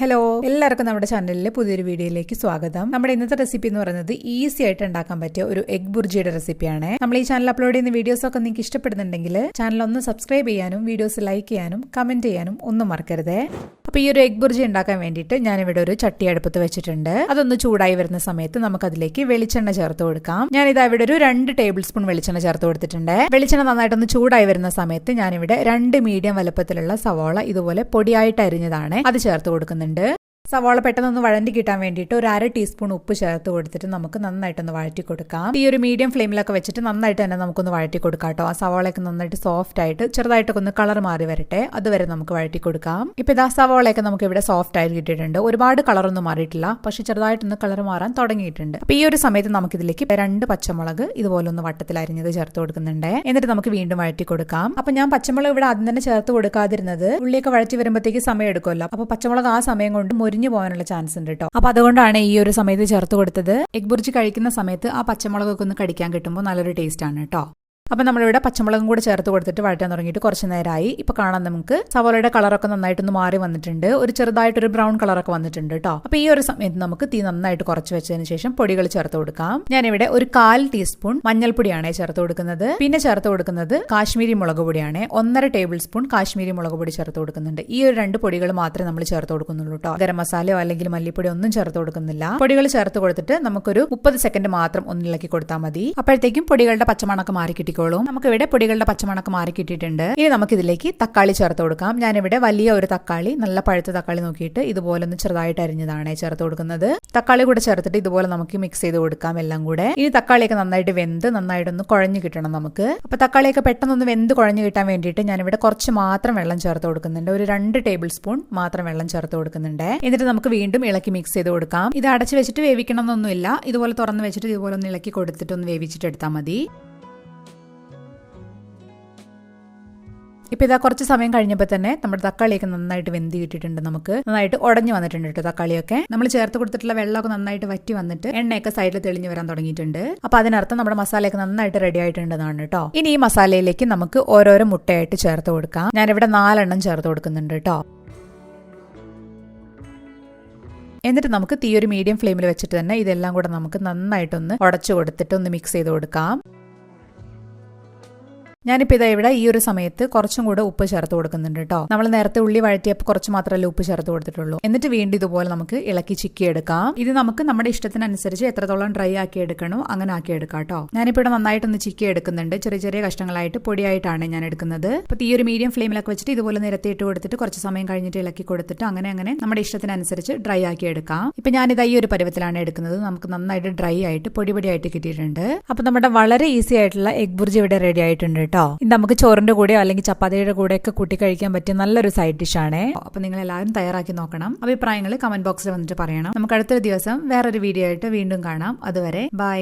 Hello, എല്ലാവർക്കും നമ്മുടെ ചാനലിലെ പുതിയൊരു വീഡിയോയിലേക്ക് സ്വാഗതം. നമ്മുടെ ഇന്നത്തെ റെസിപ്പി എന്ന് പറയുന്നത് ഈസി ആയിട്ട് ഉണ്ടാക്കാൻ പറ്റിയ ഒരു എഗ് ബുർജിയുടെ റെസിപ്പിയാണ്. നമ്മൾ ഈ ചാനൽ അപ്ലോഡ് ചെയ്യുന്ന വീഡിയോസ് ഒക്കെ നിങ്ങൾക്ക് ഇഷ്ടപ്പെടുന്നുണ്ടെങ്കിൽ ചാനൽ ഒന്ന് സബ്സ്ക്രൈബ് ചെയ്യാനും വീഡിയോസ് ലൈക്ക് ചെയ്യാനും കമന്റ് ചെയ്യാനും ഒന്നും മറക്കരുത്. അപ്പോൾ ഈ ഒരു എഗ് ബുർജി ഉണ്ടാക്കാൻ വേണ്ടിയിട്ട് ഞാനിവിടെ ഒരു ചട്ടി അടുപ്പത്ത് വെച്ചിട്ടുണ്ട്. അതൊന്ന് ചൂടായി വരുന്ന സമയത്ത് നമുക്ക് അതിലേക്ക് വെളിച്ചെണ്ണ ചേർത്ത് കൊടുക്കാം. ഞാനിതാ ഇവിടെ ഒരു 2 ടേബിൾ സ്പൂൺ വെളിച്ചെണ്ണ ചേർത്ത് കൊടുത്തിട്ടുണ്ട്. വെളിച്ചെണ്ണ നന്നായിട്ടൊന്ന് ചൂടായി വരുന്ന സമയത്ത് ഞാനിവിടെ 2 മീഡിയം വലുപ്പത്തിലുള്ള സവാള ഇതുപോലെ പൊടിയായിട്ട് അരിഞ്ഞതാണ് അത് ചേർത്ത് കൊടുക്കുന്നുണ്ട്. സവാള പെട്ടെന്ന് വഴണ്ടി കിട്ടാൻ വേണ്ടിയിട്ട് ഒരു 1/2 ടീസ്പൂൺ ഉപ്പ് ചേർത്ത് കൊടുത്തിട്ട് നമുക്ക് നന്നായിട്ടൊന്ന് വഴറ്റി കൊടുക്കാം. ഈ ഒരു മീഡിയം ഫ്ലെയിമിലൊക്കെ വെച്ചിട്ട് നന്നായിട്ട് തന്നെ നമുക്കൊന്ന് വഴറ്റി കൊടുക്കാം കേട്ടോ. ആ സവാളയൊക്കെ നന്നായിട്ട് സോഫ്റ്റ് ആയിട്ട് ചെറുതായിട്ടൊക്കെ ഒന്ന് കളർ മാറി വരട്ടെ, അതുവരെ നമുക്ക് വഴറ്റി കൊടുക്കാം. ഇപ്പൊ ഇതാ സവാളയൊക്കെ നമുക്ക് ഇവിടെ സോഫ്റ്റ് ആയിട്ട് കിട്ടിയിട്ടുണ്ട്. ഒരുപാട് കളറൊന്നും മാറിയിട്ടില്ല, പക്ഷെ ചെറുതായിട്ടൊന്ന് കളർ മാറാൻ തുടങ്ങിയിട്ടുണ്ട്. അപ്പൊ ഈ ഒരു സമയത്ത് നമുക്ക് ഇതിലേക്ക് 2 പച്ചമുളക് ഇതുപോലെ ഒന്ന് വട്ടത്തിൽ അരിഞ്ഞത് ചേർത്ത് കൊടുക്കുന്നുണ്ട്. എന്നിട്ട് നമുക്ക് വീണ്ടും വഴറ്റി കൊടുക്കാം. അപ്പൊ ഞാൻ പച്ചമുളക് ഇവിടെ ആദ്യം തന്നെ ചേർത്ത് കൊടുക്കാതിരുന്നത് ഉള്ളിയൊക്കെ വഴറ്റി വരുമ്പോഴത്തേക്ക് സമയം എടുക്കുമല്ലോ. അപ്പൊ പച്ചമുളക് ആ സമയം കൊണ്ട് മുരിഞ്ഞു പോകാനുള്ള ചാൻസ് ഉണ്ട് കേട്ടോ. അപ്പൊ അതുകൊണ്ടാണ് ഈ ഒരു സമയത്ത് ചേർത്ത് കൊടുത്തത്. എഗ് ബുർജി കഴിക്കുന്ന സമയത്ത് ആ പച്ചമുളകൊക്കെ ഒന്ന് കടിക്കാൻ കിട്ടുമ്പോൾ നല്ലൊരു ടേസ്റ്റ് ആണ് കേട്ടോ. അപ്പൊ നമ്മളിവിടെ പച്ചമുളകും കൂടെ ചേർത്ത് കൊടുത്തിട്ട് വഴറ്റാൻ തുടങ്ങിയിട്ട് കുറച്ച് നേരമായി. ഇപ്പൊ കാണാൻ നമുക്ക് സവാളയുടെ കളറൊക്കെ നന്നായിട്ടൊന്ന് മാറി വന്നിട്ടുണ്ട്. ഒരു ചെറുതായിട്ടൊരു ബ്രൗൺ കളറൊക്കെ വന്നിട്ടുണ്ട് കേട്ടോ. അപ്പൊ ഈ ഒരു സമയത്ത് നമുക്ക് തീ നന്നായിട്ട് കുറച്ച് വെച്ചതിന് ശേഷം പൊടികൾ ചേർത്ത് കൊടുക്കാം. ഞാനിവിടെ ഒരു 1/4 ടീസ്പൂൺ മഞ്ഞൾപ്പൊടിയാണ് ചേർത്ത് കൊടുക്കുന്നത്. പിന്നെ ചേർത്ത് കൊടുക്കുന്നത് കാശ്മീരി മുളക് പൊടിയാണ്. 1.5 ടേബിൾ സ്പൂൺ കാശ്മീരി മുളക് പൊടി ചേർത്ത് കൊടുക്കുന്നുണ്ട്. ഈ ഒരു 2 പൊടികൾ മാത്രമേ നമ്മൾ ചേർത്ത് കൊടുക്കുന്നുള്ളൂ കേട്ടോ. ഗരം മസാലയോ അല്ലെങ്കിൽ മല്ലിപ്പൊടി ഒന്നും ചേർത്ത് കൊടുക്കുന്നില്ല. പൊടികൾ ചേർത്ത് കൊടുത്തിട്ട് നമുക്കൊരു 30 സെക്കൻഡ് മാത്രം ഒന്നിളക്കി കൊടുത്താൽ മതി. അപ്പോഴത്തേക്കും പൊടികളുടെ പച്ചമണക്ക് മാറി കിട്ടി. നമുക്ക് ഇവിടെ പൊടികളുടെ പച്ചമണക്ക് മാറി കിട്ടിയിട്ടുണ്ട്. ഇനി നമുക്ക് ഇതിലേക്ക് തക്കാളി ചേർത്ത് കൊടുക്കാം. ഞാനിവിടെ വലിയ ഒരു തക്കാളി, നല്ല പഴുത്ത തക്കാളി നോക്കിയിട്ട് ഇതുപോലെ ഒന്ന് ചെറുതായിട്ട് അരിഞ്ഞതാണ് ചേർത്ത് കൊടുക്കുന്നത്. തക്കാളി കൂടെ ചേർത്തിട്ട് ഇതുപോലെ നമുക്ക് മിക്സ് ചെയ്ത് കൊടുക്കാം എല്ലാം കൂടെ. ഇനി തക്കാളിയൊക്കെ നന്നായിട്ട് വെന്ത് നന്നായിട്ടൊന്ന് കുഴഞ്ഞു കിട്ടണം നമുക്ക്. അപ്പൊ തക്കാളിയൊക്കെ പെട്ടെന്നൊന്ന് വെന്ത് കുഴഞ്ഞു കിട്ടാൻ വേണ്ടിയിട്ട് ഞാനിവിടെ കുറച്ച് മാത്രം വെള്ളം ചേർത്ത് കൊടുക്കുന്നുണ്ട്. ഒരു 2 ടേബിൾ സ്പൂൺ മാത്രം വെള്ളം ചേർത്ത് കൊടുക്കുന്നുണ്ട്. എന്നിട്ട് നമുക്ക് വീണ്ടും ഇളക്കി മിക്സ് ചെയ്ത് കൊടുക്കാം. ഇത് അടച്ചു വെച്ചിട്ട് വേവിക്കണം എന്നൊന്നുമില്ല. ഇതുപോലെ തുറന്ന് വെച്ചിട്ട് ഇതുപോലെ ഒന്ന് ഇളക്കി കൊടുത്തിട്ട് ഒന്ന് വേവിച്ചിട്ട് എടുത്താൽ മതി. ഇപ്പൊ ഇതാ കുറച്ച് സമയം കഴിഞ്ഞപ്പോൾ തന്നെ നമ്മുടെ തക്കാളിയൊക്കെ നന്നായിട്ട് വെന്ത് കിട്ടിയിട്ടുണ്ട്. നമുക്ക് നന്നായിട്ട് ഉടഞ്ഞു വന്നിട്ടുണ്ട് കേട്ടോ. തക്കാളിയൊക്കെ നമ്മൾ ചേർത്ത് കൊടുത്തിട്ടുള്ള വെള്ളമൊക്കെ നന്നായിട്ട് വറ്റി വന്നിട്ട് എണ്ണയൊക്കെ സൈഡിൽ തെളിഞ്ഞു വരാൻ തുടങ്ങിയിട്ടുണ്ട്. അപ്പൊ അതിനർത്ഥം നമ്മുടെ മസാലയൊക്കെ നന്നായിട്ട് റെഡി ആയിട്ടുണ്ടെന്നാണ് കേട്ടോ. ഇനി ഈ മസാലയിലേക്ക് നമുക്ക് ഓരോരോ മുട്ടയായിട്ട് ചേർത്ത് കൊടുക്കാം. ഞാനിവിടെ 4 എണ്ണം ചേർത്ത് കൊടുക്കുന്നുണ്ട് കേട്ടോ. എന്നിട്ട് നമുക്ക് തീ ഒരു മീഡിയം ഫ്ലെയിമിൽ വെച്ചിട്ട് തന്നെ ഇതെല്ലാം കൂടെ നമുക്ക് നന്നായിട്ടൊന്ന് ഉടച്ചു കൊടുത്തിട്ട് ഒന്ന് മിക്സ് ചെയ്ത് കൊടുക്കാം. ഞാനിപ്പോൾ ഇതാ ഇവിടെ ഈ ഒരു സമയത്ത് കുറച്ചും കൂടെ ഉപ്പ് ചേർത്ത് കൊടുക്കുന്നുണ്ട് കേട്ടോ. നമ്മൾ നേരത്തെ ഉള്ളി വഴറ്റിയപ്പോൾ കുറച്ച് മാത്രമല്ല ഉപ്പ് ചേർത്ത് കൊടുത്തിട്ടുള്ളൂ. എന്നിട്ട് വീണ്ടും ഇതുപോലെ നമുക്ക് ഇളക്കി ചിക്കി എടുക്കാം. ഇത് നമുക്ക് നമ്മുടെ ഇഷ്ടത്തിനനുസരിച്ച് എത്രത്തോളം ഡ്രൈ ആക്കി എടുക്കണോ അങ്ങനെ ആക്കി എടുക്കാം കേട്ടോ. ഞാനിപ്പോൾ ഇവിടെ നന്നായിട്ടൊന്ന് ചിക്കി എടുക്കുന്നുണ്ട്. ചെറിയ ചെറിയ കഷ്ണങ്ങളായിട്ട് പൊടിയായിട്ടാണ് ഞാൻ എടുക്കുന്നത്. അപ്പോൾ ഈ ഒരു മീഡിയം ഫ്ലെയിമിലൊക്കെ വെച്ചിട്ട് ഇതുപോലെ നിരത്തിയിട്ട് കൊടുത്തിട്ട് കുറച്ച് സമയം കഴിഞ്ഞിട്ട് ഇളക്കി കൊടുത്തിട്ട് അങ്ങനെ നമ്മുടെ ഇഷ്ടത്തിനനുസരിച്ച് ഡ്രൈ ആക്കി എടുക്കാം. ഇപ്പൊ ഞാനിതാ ഈ ഒരു പരുവത്തിലാണ് എടുക്കുന്നത്. നമുക്ക് നന്നായിട്ട് ഡ്രൈ ആയിട്ട് പൊടിയായിട്ട് കിട്ടിയിട്ടുണ്ട്. അപ്പൊ നമ്മുടെ വളരെ ഈസി ആയിട്ടുള്ള എഗ് ബുർജി ഇവിടെ റെഡി ആയിട്ടുണ്ട്. ഇത് നമുക്ക് ചോറിന്റെ കൂടെയോ അല്ലെങ്കിൽ ചപ്പാത്തിയുടെ കൂടെ ഒക്കെ കൂട്ടി കഴിക്കാൻ പറ്റിയ നല്ലൊരു സൈഡ് ഡിഷ് ആണ്. അപ്പൊ നിങ്ങൾ എല്ലാവരും തയ്യാറാക്കി നോക്കണം. അഭിപ്രായങ്ങൾ കമന്റ് ബോക്സിൽ വന്നിട്ട് പറയണം. നമുക്ക് അടുത്തൊരു ദിവസം വേറൊരു വീഡിയോ ആയിട്ട് വീണ്ടും കാണാം. അതുവരെ ബൈ.